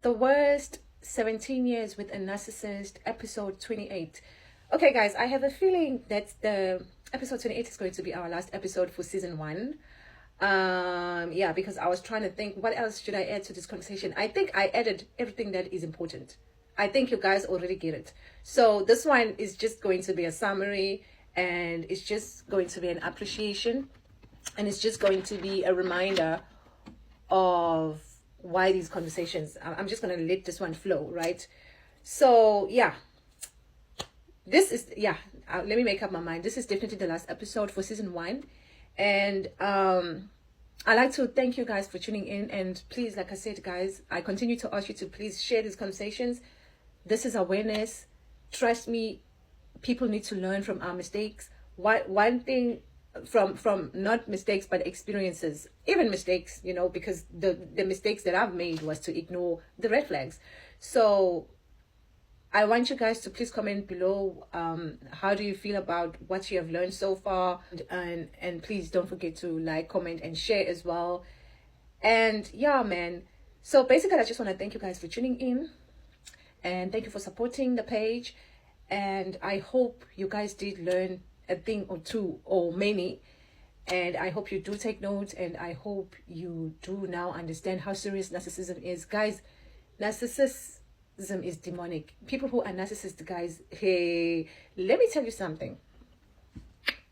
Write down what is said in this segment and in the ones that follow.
The worst 17 years with a narcissist, episode 28. Okay, guys, I have a feeling that the episode 28 is going to be our last episode for season 1. Yeah, because I was trying to think what else should I add to this conversation. I think I added everything that is important. I think you guys already get it. So this one is just going to be a summary, and it's just going to be an appreciation, and it's just going to be a reminder of why these conversations. I'm just going to let this one flow, right? So yeah, this is, let me make up my mind. This is definitely the last episode for season 1. And I'd like to thank you guys for tuning in. And please, like I said, guys, I continue to ask you to please share these conversations. This is awareness. Trust me, people need to learn from our mistakes. One thing from not mistakes but experiences, even mistakes, because the mistakes that I've made was to ignore the red flags. So I want you guys to please comment below, how do you feel about what you have learned so far, and please don't forget to like, comment, and share as well. And yeah, man, so basically I just want to thank you guys for tuning in, and thank you for supporting the page. And I hope you guys did learn a thing or two or many, and I hope you do take notes, and I hope you do now understand how serious narcissism is. Guys, narcissism is demonic. People who are narcissists, guys, hey, let me tell you something.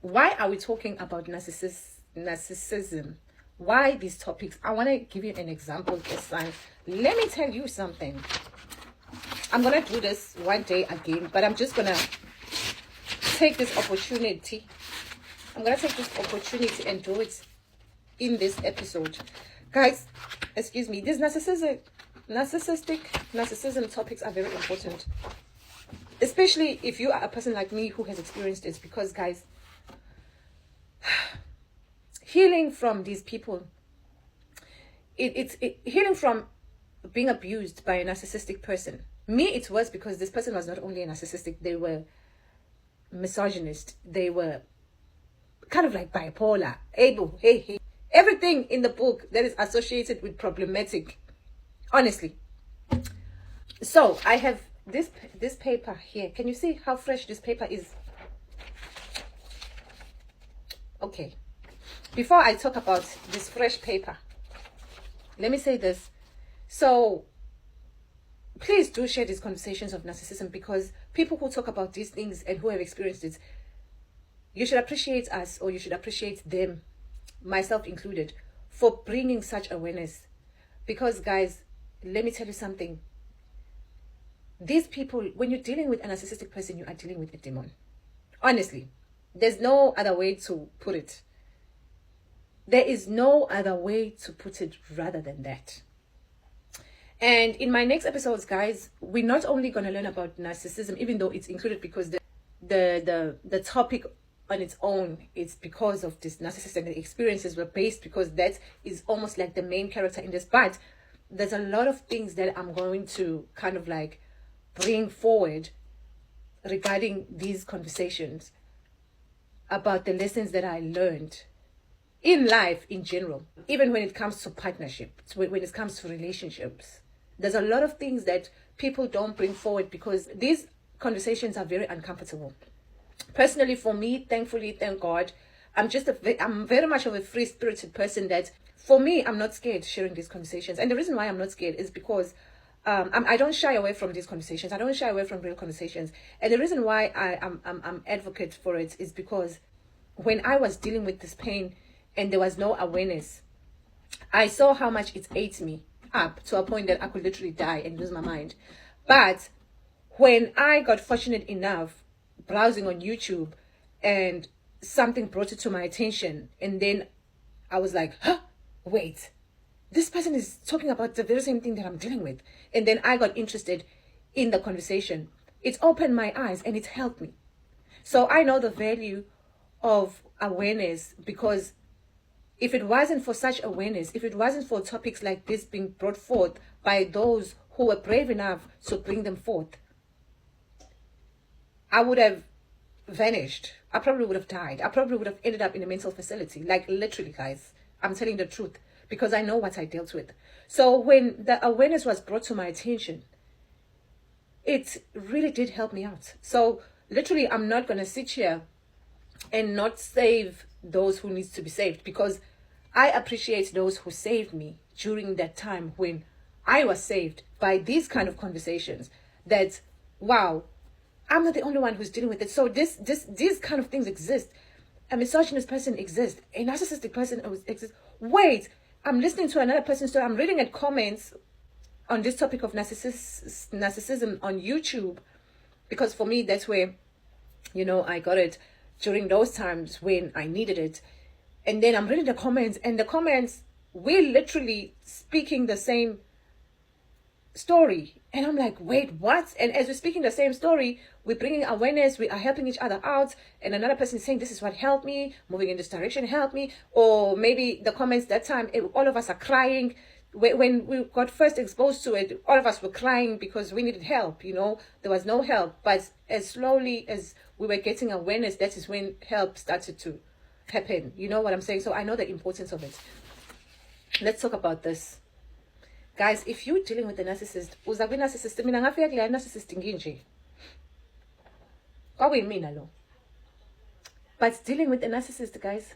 Why are we talking about narcissism? Why these topics? I want to give you an example this time. Let me tell you something. I'm gonna do this one day again, but I'm just gonna take this opportunity. I'm gonna take this opportunity and do it in this episode. Guys, excuse me, these narcissism topics are very important, especially if you are a person like me who has experienced it, because guys, healing from these people, it's healing from being abused by a narcissistic person. Me, it was because this person was not only a narcissistic, they were misogynist, they were kind of like bipolar, able, hey, everything in the book that is associated with problematic, honestly. So I have this paper here. Can you see how fresh this paper is? Okay, before I talk about this fresh paper, let me say this. So please do share these conversations of narcissism, because people who talk about these things and who have experienced it, you should appreciate us, or you should appreciate them, myself included, for bringing such awareness. Because guys, let me tell you something. These people, when you're dealing with a narcissistic person, you are dealing with a demon. Honestly, there's no other way to put it. There is no other way to put it rather than that. And in my next episodes, guys, we're not only going to learn about narcissism, even though it's included, because the topic on its own is because of this narcissist, and the experiences were based, because that is almost like the main character in this. But there's a lot of things that I'm going to kind of like bring forward regarding these conversations about the lessons that I learned in life in general, even when it comes to partnerships, when it comes to relationships. There's a lot of things that people don't bring forward because these conversations are very uncomfortable. Personally, for me, thankfully, thank God, I'm very much of a free-spirited person that, for me, I'm not scared sharing these conversations. And the reason why I'm not scared is because I don't shy away from these conversations. I don't shy away from real conversations. And the reason why I'm advocate for it is because when I was dealing with this pain and there was no awareness, I saw how much it ate me up to a point that I could literally die and lose my mind. But when I got fortunate enough browsing on YouTube and something brought it to my attention, and then I was like, huh, wait, this person is talking about the very same thing that I'm dealing with. And then I got interested in the conversation. It opened my eyes and it helped me. So I know the value of awareness, because if it wasn't for such awareness, if it wasn't for topics like this being brought forth by those who were brave enough to bring them forth, I would have vanished. I probably would have died. I probably would have ended up in a mental facility. Like literally, guys, I'm telling the truth, because I know what I dealt with. So when the awareness was brought to my attention, it really did help me out. So literally, I'm not going to sit here and not save those who needs to be saved, because I appreciate those who saved me during that time when I was saved by these kind of conversations. That, wow, I'm not the only one who's dealing with it. So these kind of things exist. A misogynist person exists. A narcissistic person exists. Wait, I'm listening to another person's story. I'm reading at comments on this topic of narcissism on YouTube, because for me, that's where, I got it during those times when I needed it. And then I'm reading the comments, and the comments, we're literally speaking the same story. And I'm like, wait, what? And as we're speaking the same story, we're bringing awareness, we are helping each other out. And another person is saying, this is what helped me, moving in this direction helped me. Or maybe the comments that time, all of us are crying. When we got first exposed to it, all of us were crying because we needed help, there was no help. But as slowly as we were getting awareness, that is when help started to happen. You know what I'm saying? So I know the importance of it. Let's talk about this. Guys, if you're dealing with a narcissist, uza kwi-narcissist, mina ngafika kule narcissist nginje. Kwakuyimina lo. But dealing with a narcissist, guys,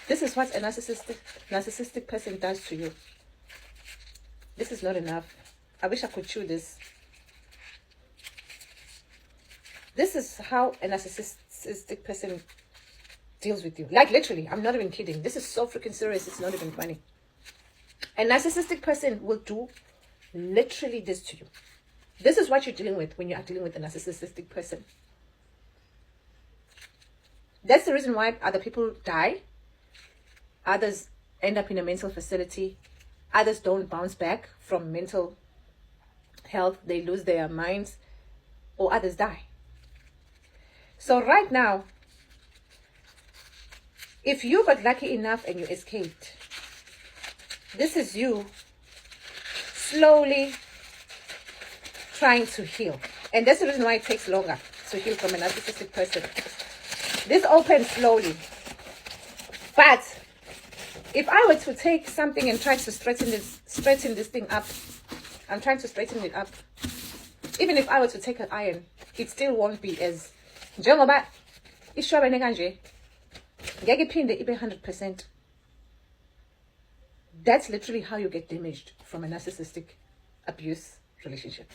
this is what a narcissistic person does to you. This is not enough. I wish I could chew this. This is how a narcissistic person deals with you. Like literally, I'm not even kidding. This is so freaking serious. It's not even funny. A narcissistic person will do literally this to you. This is what you're dealing with when you are dealing with a narcissistic person. That's the reason why other people die. Others end up in a mental facility. Others don't bounce back from mental health. They lose their minds, or others die. So right now, if you got lucky enough and you escaped, this is you slowly trying to heal. And that's the reason why it takes longer to heal from a narcissistic person. This opens slowly. But if I were to take something and try to straighten this thing up, I'm trying to straighten it up. Even if I were to take an iron, it still won't be as njengoba ishwabene kanje ngeke iphinde ibe 100%. That's literally how you get damaged from a narcissistic abuse relationship.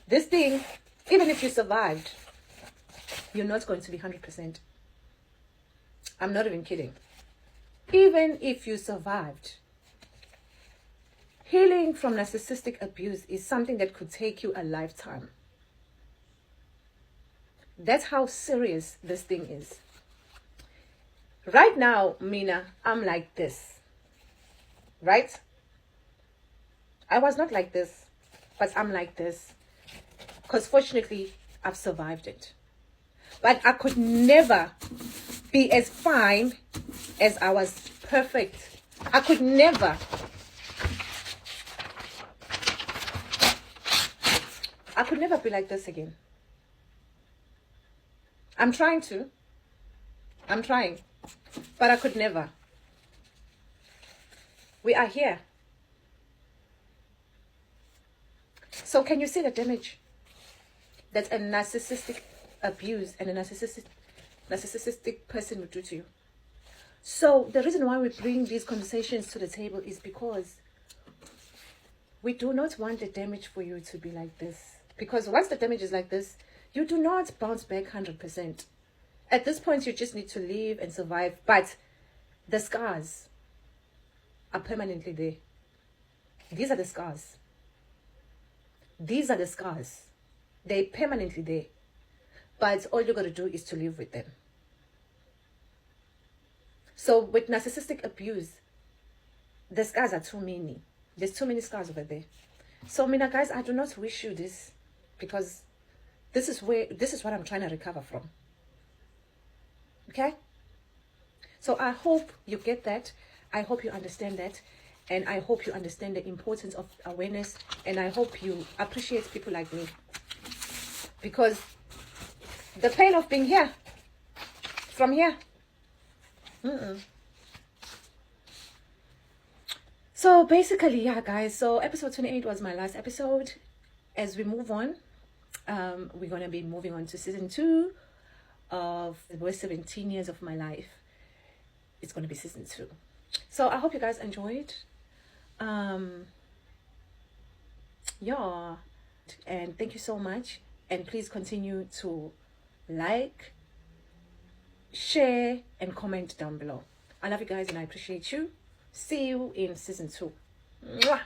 This thing, even if you survived, you're not going to be 100%. I'm not even kidding. Even if you survived, healing from narcissistic abuse is something that could take you a lifetime. That's how serious this thing is. Right now, Mina, I'm like this. Right? I was not like this, but I'm like this. Because fortunately, I've survived it. But I could never be as fine as I was perfect. I could never. I could never be like this again. I'm trying to. I'm trying. But I could never. We are here. So can you see the damage that a narcissistic abuse and a narcissistic person would do to you? So the reason why we bring these conversations to the table is because we do not want the damage for you to be like this. Because once the damage is like this, you do not bounce back 100%. At this point, you just need to live and survive. But the scars are permanently there. These are the scars. These are the scars. They're permanently there. But all you got to do is to live with them. So with narcissistic abuse, the scars are too many. There's too many scars over there. So, Mina, guys, I do not wish you this, because this is what I'm trying to recover from. Okay? So I hope you get that. I hope you understand that. And I hope you understand the importance of awareness. And I hope you appreciate people like me. Because the pain of being here, from here, So basically, yeah, guys, so episode 28 was my last episode. As we move on, we're gonna be moving on to season 2 of the worst 17 years of my life. It's gonna be season 2. So I hope you guys enjoyed. Yeah, and thank you so much, and please continue to like, share, and comment down below. I love you guys and I appreciate you. See you in season 2. Mwah!